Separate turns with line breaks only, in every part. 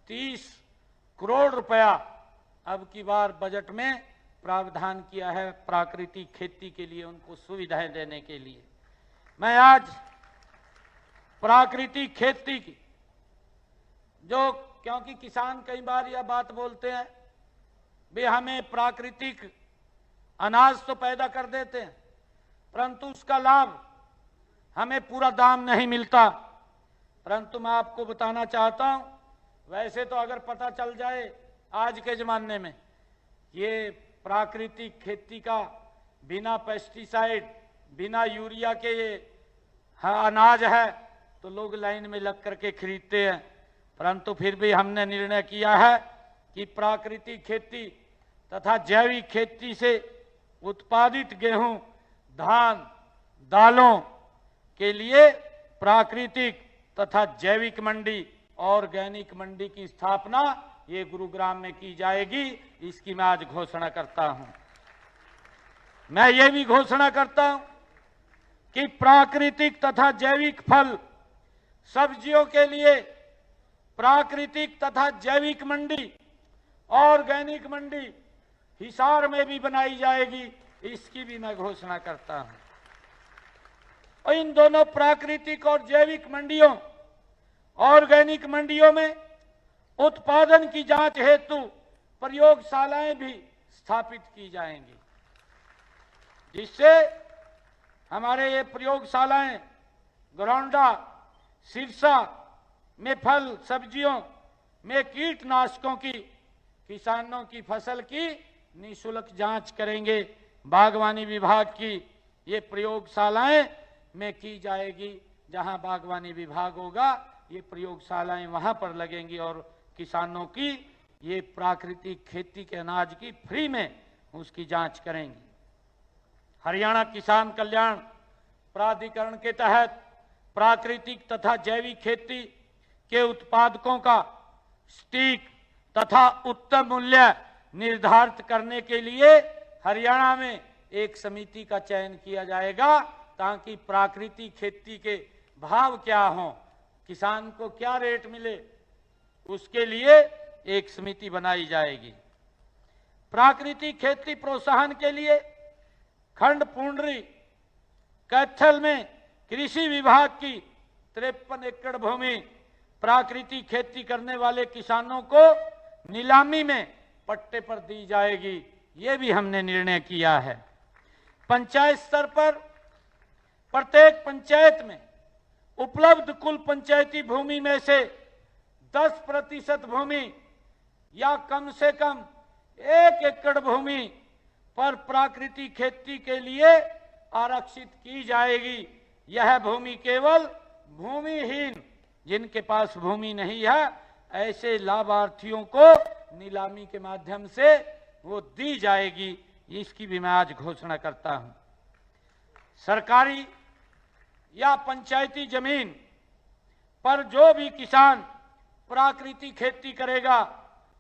30 करोड़ रुपया अब की बार बजट में प्रावधान किया है प्राकृतिक खेती के लिए, उनको सुविधाएं देने के लिए। मैं आज प्राकृतिक खेती की जो, क्योंकि किसान कई बार यह बात बोलते हैं भी हमें प्राकृतिक अनाज तो पैदा कर देते हैं परंतु उसका लाभ हमें पूरा दाम नहीं मिलता। परंतु मैं आपको बताना चाहता हूं, वैसे तो अगर पता चल जाए आज के जमाने में ये प्राकृतिक खेती का बिना पेस्टिसाइड बिना यूरिया के ये अनाज है तो लोग लाइन में लग करके खरीदते हैं। परंतु फिर भी हमने निर्णय किया है कि प्राकृतिक खेती तथा जैविक खेती से उत्पादित गेहूं, धान, दालों के लिए प्राकृतिक तथा जैविक मंडी, ऑर्गेनिक मंडी की स्थापना ये गुरुग्राम में की जाएगी। इसकी मैं आज घोषणा करता हूं। मैं ये भी घोषणा करता हूं कि प्राकृतिक तथा जैविक फल सब्जियों के लिए प्राकृतिक तथा जैविक मंडी, ऑर्गेनिक मंडी हिसार में भी बनाई जाएगी। इसकी भी मैं घोषणा करता हूं। और इन दोनों प्राकृतिक और जैविक मंडियों, ऑर्गेनिक मंडियों में उत्पादन की जांच हेतु प्रयोगशालाएं भी स्थापित की जाएंगी, जिससे हमारे ये प्रयोगशालाएं गरौंडा, सिरसा में फल सब्जियों में कीटनाशकों की, किसानों की फसल की निःशुल्क जांच करेंगे। बागवानी विभाग की ये प्रयोगशालाएं में की जाएगी। जहां बागवानी विभाग होगा ये प्रयोगशालाएं वहां पर लगेंगी और किसानों की ये प्राकृतिक खेती के अनाज की फ्री में उसकी जांच करेंगी। हरियाणा किसान कल्याण प्राधिकरण के तहत प्राकृतिक तथा जैविक खेती के उत्पादकों का सटीक तथा उत्तम मूल्य निर्धारित करने के लिए हरियाणा में एक समिति का चयन किया जाएगा, ताकि प्राकृतिक खेती के भाव क्या हों, किसान को क्या रेट मिले, उसके लिए एक समिति बनाई जाएगी। प्राकृतिक खेती प्रोत्साहन के लिए खंड पुंडरी कैथल में कृषि विभाग की 53 एकड़ भूमि प्राकृतिक खेती करने वाले किसानों को नीलामी में पट्टे पर दी जाएगी। ये भी हमने निर्णय किया है। पंचायत स्तर पर प्रत्येक पंचायत में उपलब्ध कुल पंचायती भूमि में से 10% भूमि या कम से कम 1 एकड़ भूमि पर प्राकृतिक खेती के लिए आरक्षित की जाएगी। यह भूमि केवल भूमिहीन, जिनके पास भूमि नहीं है, ऐसे लाभार्थियों को नीलामी के माध्यम से वो दी जाएगी। इसकी भी मैं आज घोषणा करता हूं। सरकारी या पंचायती जमीन पर जो भी किसान प्राकृतिक खेती करेगा,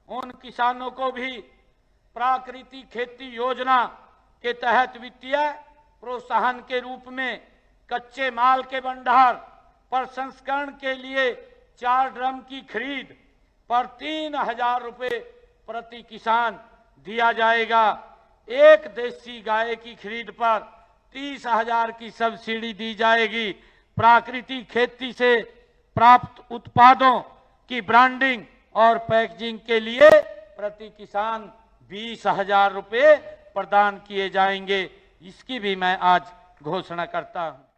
उन किसानों को भी प्राकृतिक खेती योजना के तहत वित्तीय प्रोत्साहन के रूप में कच्चे माल के भंडार पर संस्करण के लिए 4 ड्रम की खरीद पर 3000 रुपये प्रति किसान दिया जाएगा। एक देसी गाय की खरीद पर 30,000 की सब्सिडी दी जाएगी। प्राकृतिक खेती से प्राप्त उत्पादों की ब्रांडिंग और पैकेजिंग के लिए प्रति किसान 20,000 रुपये प्रदान किए जाएंगे। इसकी भी मैं आज घोषणा करता हूं।